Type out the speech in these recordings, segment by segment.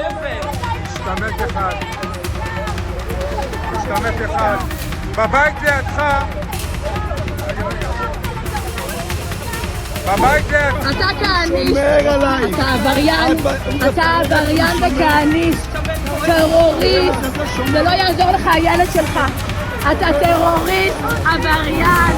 משתמט אחד. משתמט אחד. בבית לידך. בבית לידך. אתה כהניסט. אתה עבריין וכהניסט. טרוריסט. זה לא יעזור לך הילד שלך. אתה טרוריסט, עבריין.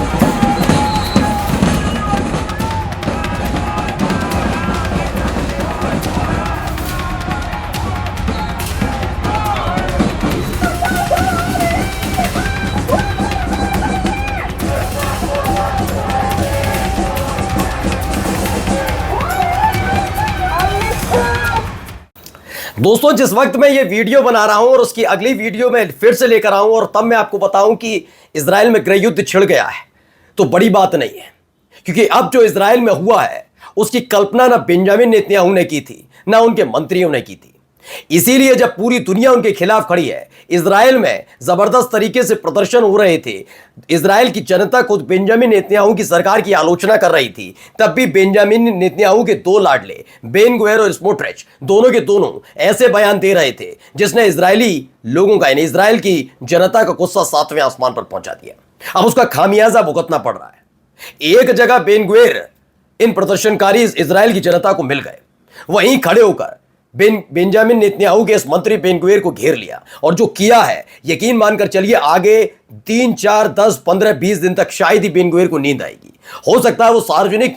दोस्तों, जिस वक्त मैं ये वीडियो बना रहा हूं और उसकी अगली वीडियो में फिर से लेकर आऊं और तब मैं आपको बताऊं कि इजराइल में गृह युद्ध छिड़ गया है, तो बड़ी बात नहीं है, क्योंकि अब जो इजराइल में हुआ है उसकी कल्पना ना बेंजामिन नेतन्याहू ने की थी, ना उनके मंत्रियों ने की थी। इसीलिए जब पूरी दुनिया उनके खिलाफ खड़ी है, इजराइल में जबरदस्त तरीके से प्रदर्शन हो रहे थे, इजराइल की जनता खुद बेंजामिन नेतन्याहू की सरकार की आलोचना कर रही थी, तब भी बेंजामिन नेतन्याहू के दो लाडले बेन गुवेर और स्मोट्रिच दोनों के दोनों ऐसे बयान दे रहे थे जिसने इजरायली लोगों का, यानी इजराइल की जनता का गुस्सा 7वें आसमान पर पहुंचा दिया। अब उसका खामियाजा भुगतना पड़ रहा है। एक जगह बेन गुवेर इन प्रदर्शनकारी इजराइल की जनता को मिल गए, वहीं खड़े होकर बेंजामिन नेतन्याहू के इस मंत्री बेन गुवेर को घेर लिया और जो किया है, यकीन मानकर चलिए आगे 3, 4, 10, 15, 20 दिन तक शायद ही बेन गुवेर को नींद आएगी। हो सकता है वो सार्वजनिक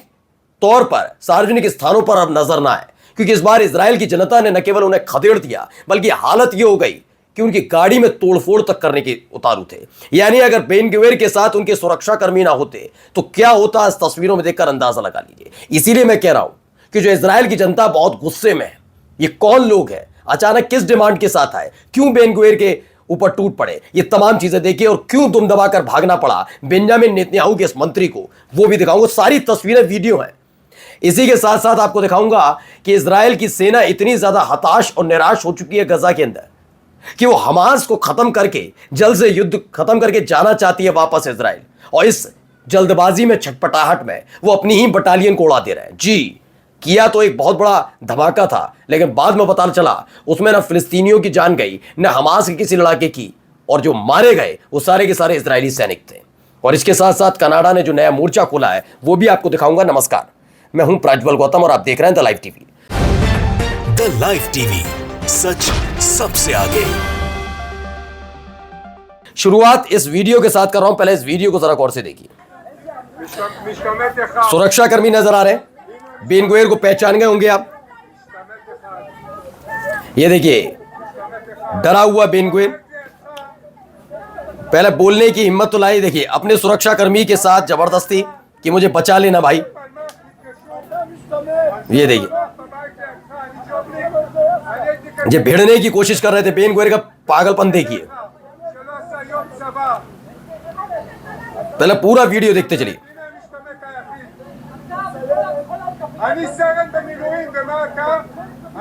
तौर पर, सार्वजनिक स्थानों पर अब नजर ना आए, क्योंकि इस बार इजराइल की जनता ने न केवल उन्हें खदेड़ दिया, बल्कि हालत ये हो गई कि उनकी गाड़ी में तोड़फोड़ तक करने के उतारू थे। यानी अगर बेन गुवेर के साथ उनके सुरक्षाकर्मी ना होते तो क्या होता, इस तस्वीरों में देखकर अंदाजा लगा लीजिए। इसीलिए मैं कह रहा हूं कि जो इजराइल की जनता बहुत गुस्से में है। ये कौन लोग हैं, अचानक किस डिमांड के साथ आए, क्यों बेन गुवेर के ऊपर टूट पड़े, ये तमाम चीजें देखिए, और क्यों दुम दबाकर भागना पड़ा बेंजामिन नेतन्याहू के इस मंत्री को, वो भी दिखाऊंगा। सारी तस्वीरें वीडियो हैं। इसी के साथ साथ आपको दिखाऊंगा कि इजराइल की सेना इतनी ज्यादा हताश और निराश हो चुकी है गजा के अंदर कि वो हमास को खत्म करके, जल्द से युद्ध खत्म करके जाना चाहती है वापस इजराइल, और इस जल्दबाजी में, छटपटाहट में वो अपनी ही बटालियन को उड़ा दे रहे हैं। जी, किया तो एक बहुत बड़ा धमाका था, लेकिन बाद में पता चला उसमें ना फिलिस्तीनियों की जान गई, ना हमास के किसी लड़ाके की, और जो मारे गए वो सारे के सारे इजरायली सैनिक थे। और इसके साथ साथ कनाडा ने जो नया मोर्चा खोला है वो भी आपको दिखाऊंगा। नमस्कार, मैं हूं प्रज्वल गौतम और आप देख रहे हैं the live TV. The live TV, सच सबसे आगे। शुरुआत इस वीडियो के साथ कर रहा हूं, पहले इस वीडियो को जरा गौर से देखिए। सुरक्षाकर्मी नजर आ रहे हैं, बेन गुवेर को पहचान गए होंगे आप। ये देखिए, डरा हुआ बेन गुवेर पहले बोलने की हिम्मत तो लाई, देखिए अपने सुरक्षाकर्मी के साथ जबरदस्ती कि मुझे बचा लेना भाई। ये देखिए, ये भिड़ने की कोशिश कर रहे थे। बेन गुवेर का पागलपन देखिए। पहले पूरा वीडियो देखते चलिए। אני סרן במילואים, ומה הקר?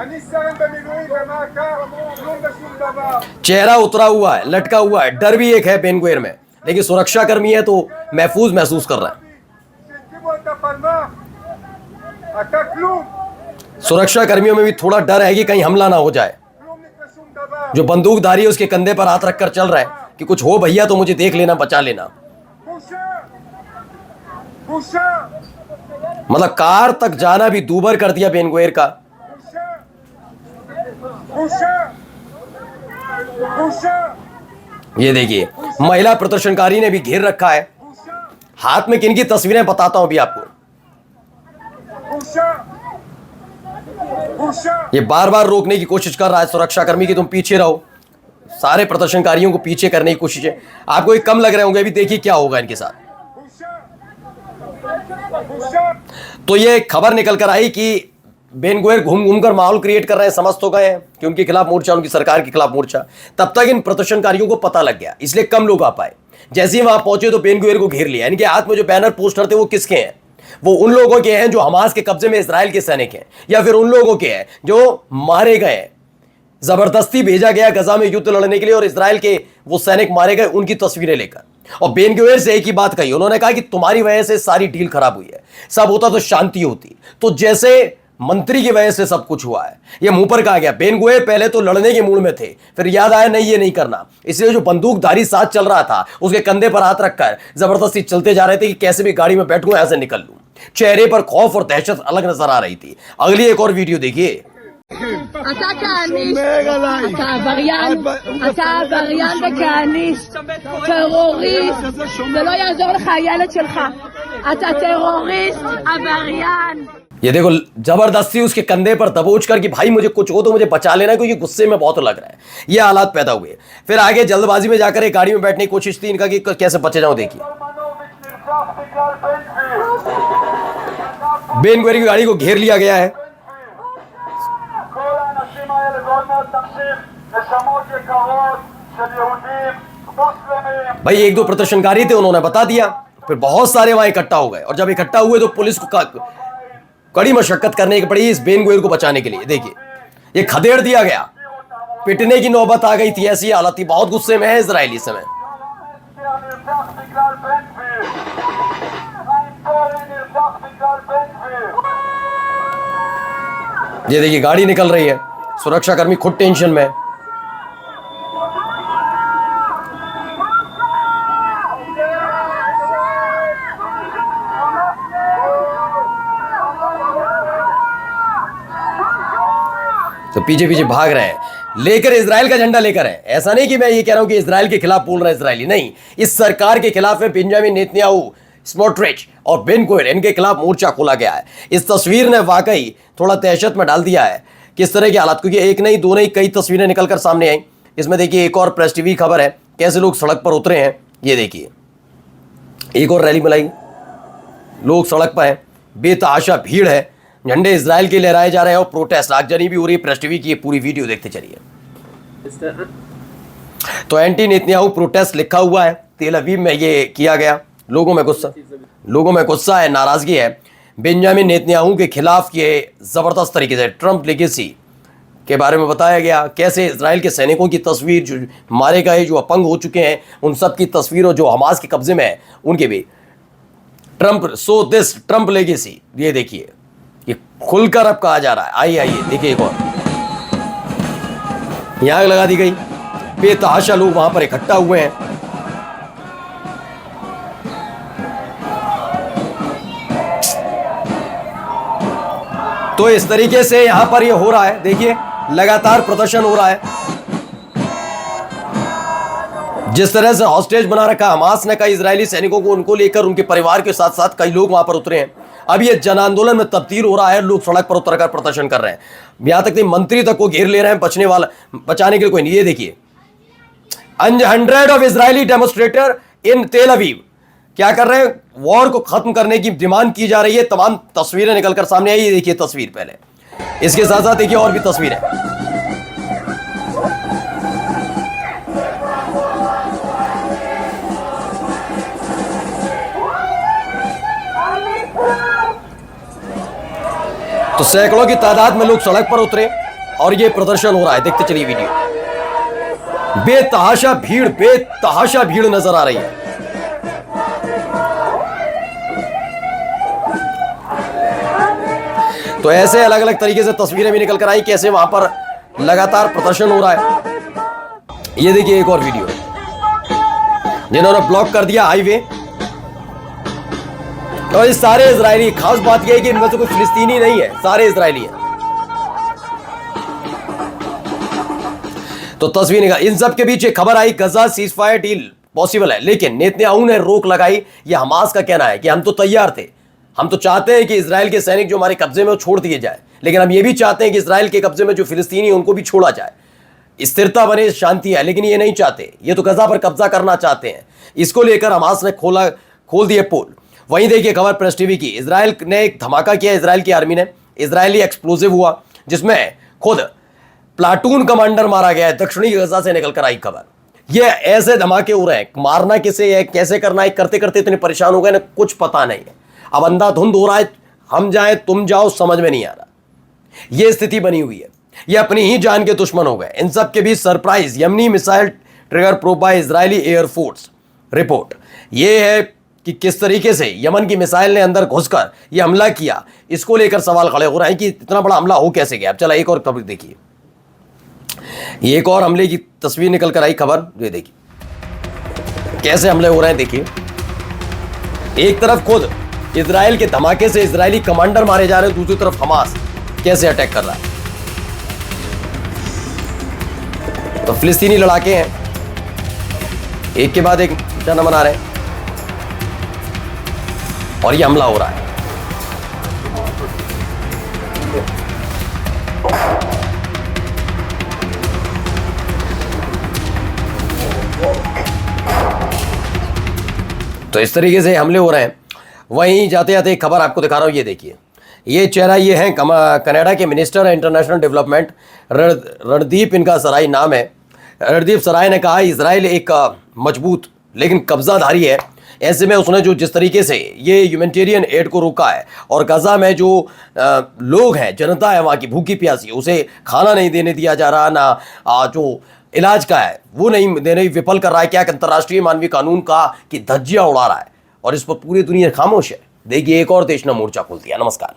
אני סרן במילואים, ומה הקר? כלום ושום דבר. चेहरा उतरा हुआ है, लटका हुआ है, डर भी एक है बेन गुवेर में, लेकिन सुरक्षाकर्मी है तो महफूज महसूस कर रहा है। שהקימו את הפלמ"ח, אתה כלום. सुरक्षाकर्मियों में भी थोड़ा डर है कि कहीं हमला ना हो जाए। כלום ושום דבר. जो बंदूकधारी है उसके कंधे पर हाथ रखकर चल रहा है कि कुछ हो भैया तो मुझे देख लेना, बचा लेना। בושה! בושה! मतलब कार तक जाना भी दूभर कर दिया बेन गुवेर का। בושה! בושה! בושה! ये देखिए, महिला प्रदर्शनकारी ने भी घेर रखा है। בושה! हाथ में किन की तस्वीरें बताता हूं अभी आपको। בושה! בושה! ये बार बार रोकने की कोशिश कर रहा है सुरक्षाकर्मी की तुम पीछे रहो। सारे प्रदर्शनकारियों को पीछे करने की कोशिश है। आपको ये कम लग रहे होंगे, अभी देखिए क्या होगा इनके साथ। בושה! בושה! तो ये खबर निकल कर आई कि बेन गुवेर घूम घूम कर माहौल क्रिएट कर रहे हैं, समझ तो गए हैं कि उनके खिलाफ मोर्चा, उनकी सरकार के खिलाफ मोर्चा। तब तक इन प्रदर्शनकारियों को पता लग गया, इसलिए कम लोग आ पाए। जैसे ही वहां पहुंचे तो बेन गुवेर को घेर लिया। इनके हाथ में जो बैनर पोस्टर थे वो किसके हैं? वो उन लोगों के हैं जो हमास के कब्जे में इजराइल के सैनिक हैं, या फिर उन लोगों के हैं जो मारे गए, जबरदस्ती भेजा गया गजा में युद्ध लड़ने के लिए और इजराइल के वो सैनिक मारे गए, उनकी तस्वीरें लेकर। और बेन गुवेर से एक ही बात कही, उन्होंने कहा कि तुम्हारी वजह से सारी डील खराब हुई है, सब होता तो शांति होती। तो जैसे मंत्री की वजह से सब कुछ हुआ है। ये मुंह पर कहा गया। बेन गुवेर पहले तो लड़ने के मूड में थे, फिर याद आया नहीं ये नहीं करना, इसलिए जो बंदूकधारी साथ चल रहा था उसके कंधे पर हाथ रखकर जबरदस्ती चलते जा रहे थे कि कैसे भी गाड़ी में बैठूं, ऐसे निकल लूं। चेहरे पर खौफ और दहशत अलग नजर आ रही थी। अगली एक और वीडियो देखिए। אתה כהניסט, אתה עבריין וכהניסט, טרוריסט, זה לא יעזור לך הילד שלך, אתה טרוריסט, עבריין. ये देखो जबरदस्ती उसके कंधे पर दबोच कर कि भाई मुझे कुछ हो तो मुझे बचा लेना क्योंकि गुस्से में बहुत लग रहा है। ये हालात पैदा हुए। फिर आगे जल्दबाजी में जाकर एक गाड़ी में बैठने की कोशिश थी इनका कि कैसे बचे जाऊं। देखिए बेन गुवेर की गाड़ी को घेर लिया गया है। भाई एक दो प्रदर्शनकारी थे, उन्होंने बता दिया, फिर बहुत सारे वहां इकट्ठा हो गए और जब इकट्ठा हुए तो पुलिस को कड़ी मशक्कत करने की पड़ी इस बेन गुवेर को बचाने के लिए। देखिए ये खदेड़ दिया गया, पिटने की नौबत आ गई थी, ऐसी हालत थी। बहुत गुस्से में है इजरायली समय। ये देखिए गाड़ी निकल रही है, सुरक्षाकर्मी खुद टेंशन में। तो पीछे पीछे भाग रहे हैं, लेकर इजराइल का झंडा लेकर है। ऐसा नहीं कि मैं ये कह रहा हूं कि इजराइल के खिलाफ बोल रहा है इजरायली, नहीं, इस सरकार के खिलाफ है। बेंजामिन नेतन्याहू, स्मोट्रिच और बेन गुवेर, इनके खिलाफ मोर्चा खोला गया है। इस तस्वीर ने वाकई थोड़ा दहशत में डाल दिया है किस तरह के हालात, क्योंकि एक नहीं दो नहीं कई तस्वीरें निकलकर सामने आई। इसमें देखिए एक और प्रेस टीवी खबर है कैसे लोग सड़क पर उतरे हैं। ये देखिए एक और रैली बुलाई, लोग सड़क पर हैं, बेतहाशा भीड़ है, झंडे इजराइल के लहराए जा रहे हैं और प्रोटेस्ट आगजनी भी हो रही है। प्रेस टीवी की ये पूरी वीडियो देखते चलिए। तो एंटी नेतन्याहू प्रोटेस्ट लिखा हुआ है, तेल अवीव में ये किया गया। लोगों में गुस्सा है, नाराजगी है। बेंजामिन नेतन्याहू के खिलाफ ये जबरदस्त तरीके से ट्रंप लेगेसी के बारे में बताया गया, कैसे इजराइल के सैनिकों की तस्वीर, जो मारे गए, जो अपंग हो चुके हैं, उन सब की तस्वीर, और जो हमास के कब्जे में है उनके भी। ट्रंप लेगेसी, ये देखिए ये खुलकर अब कहा जा रहा है। आइए देखिए एक और यहां आग लगा दी गई, बेतहाशा लोग वहां पर इकट्ठा हुए हैं। तो इस तरीके से यहां पर ये हो रहा है, देखिए लगातार प्रदर्शन हो रहा है। जिस तरह से हॉस्टेज बना रखा हमास ने कई इजरायली सैनिकों को, उनको लेकर उनके परिवार के साथ साथ कई लोग वहां पर उतरे हैं। अब ये जन आंदोलन में तब्दील हो रहा है, लोग सड़क पर उतरकर प्रदर्शन कर रहे हैं। यहां तक नहीं मंत्री तक को घेर ले रहे हैं, बचाने के लिए कोई नहीं। ये देखिए 100 ऑफ इजरायली डेमोन्स्ट्रेटर इन तेल अवीव क्या कर रहे हैं, वॉर को खत्म करने की डिमांड की जा रही है। तमाम तस्वीरें निकलकर सामने आई। ये देखिए तस्वीर पहले, इसके साथ साथ देखिए और भी तस्वीरें। तो सैकड़ों की तादाद में लोग सड़क पर उतरे और ये प्रदर्शन हो रहा है। देखते चलिए वीडियो। बेतहाशा भीड़ नजर आ रही है। तो ऐसे अलग अलग तरीके से तस्वीरें भी निकल कर आई, कैसे वहां पर लगातार प्रदर्शन हो रहा है। ये देखिए एक और वीडियो, जिन्होंने ब्लॉक कर दिया हाईवे। और ये सारे इजरायली, खास बात यह है कि इनमें से कोई फिलिस्तीनी नहीं है, सारे इजरायली हैं। तो तस्वीर निकाल, इन सब के बीच एक खबर आई गजा सीजफायर डील पॉसिबल है, लेकिन नेतन्याहू ने रोक लगाई। ये हमास का कहना है कि हम तो तैयार थे, हम तो चाहते हैं कि इजराइल के सैनिक जो हमारे कब्जे में वो छोड़ दिए जाए, लेकिन हम ये भी चाहते हैं कि इजराइल के कब्जे में जो फिलिस्तीनी है उनको भी छोड़ा जाए, स्थिरता बने, शांति है। लेकिन ये नहीं चाहते, ये तो गजा पर कब्जा करना चाहते हैं। इसको लेकर हमास ने खोल दिए पोल। वहीं देखिए खबर प्रेस टीवी की, इजराइल ने एक धमाका किया, इजराइल की आर्मी ने, इजरायली एक्सप्लोजिव हुआ जिसमें खुद प्लाटून कमांडर मारा गया है। दक्षिणी गजा से निकलकर आई खबर। ये ऐसे धमाके हो रहे हैं, मारना किसे है, कैसे करना है, करते करते इतने परेशान हो गए ना, कुछ पता नहीं है। अब अंधाधुंध हो रहा है, हम जाए तुम जाओ, समझ में नहीं आ रहा। ये स्थिति बनी हुई है, ये अपनी ही जान के दुश्मन हो गए। इन सब के बीच surprise Yemeni missile trigger probe by Israeli air force report. ये है कि किस तरीके से यमन की मिसाइल ने अंदर घुसकर ये हमला किया, इसको लेकर सवाल खड़े हो रहे हैं कि इतना बड़ा हमला हो कैसे गया। अब चला एक और खबर देखिए, ये एक और हमले की तस्वीर निकल कर आई खबर, ये देखिए कैसे हमले हो रहे हैं। देखिए एक तरफ खुद इजराइल के धमाके से इजरायली कमांडर मारे जा रहे हैं, दूसरी तरफ हमास कैसे अटैक कर रहा है। तो फिलिस्तीनी लड़ाके हैं, एक के बाद एक जन मना रहे हैं और ये हमला हो रहा है। तो इस तरीके से हमले हो रहे हैं। वहीं जाते जाते एक खबर आपको दिखा रहा हूं, ये देखिए, ये चेहरा ये है कनाडा के मिनिस्टर इंटरनेशनल डेवलपमेंट, रणदीप इनका सराय नाम है। रणदीप सराय ने कहा इजराइल एक मजबूत लेकिन कब्जाधारी है। ऐसे में उसने जो जिस तरीके से ये ह्यूमैनिटेरियन एड को रोका है और गजा में जो लोग हैं, जनता है वहाँ की भूखी प्यासी, उसे खाना नहीं देने दिया जा रहा, ना जो इलाज का है वो नहीं देने विफल कर रहा है, क्या अंतर्राष्ट्रीय मानवीय कानून का कि धज्जियां उड़ा रहा है, और इस पर पूरी दुनिया खामोश है। देखिए एक और देश ने मोर्चा खोल दिया। नमस्कार।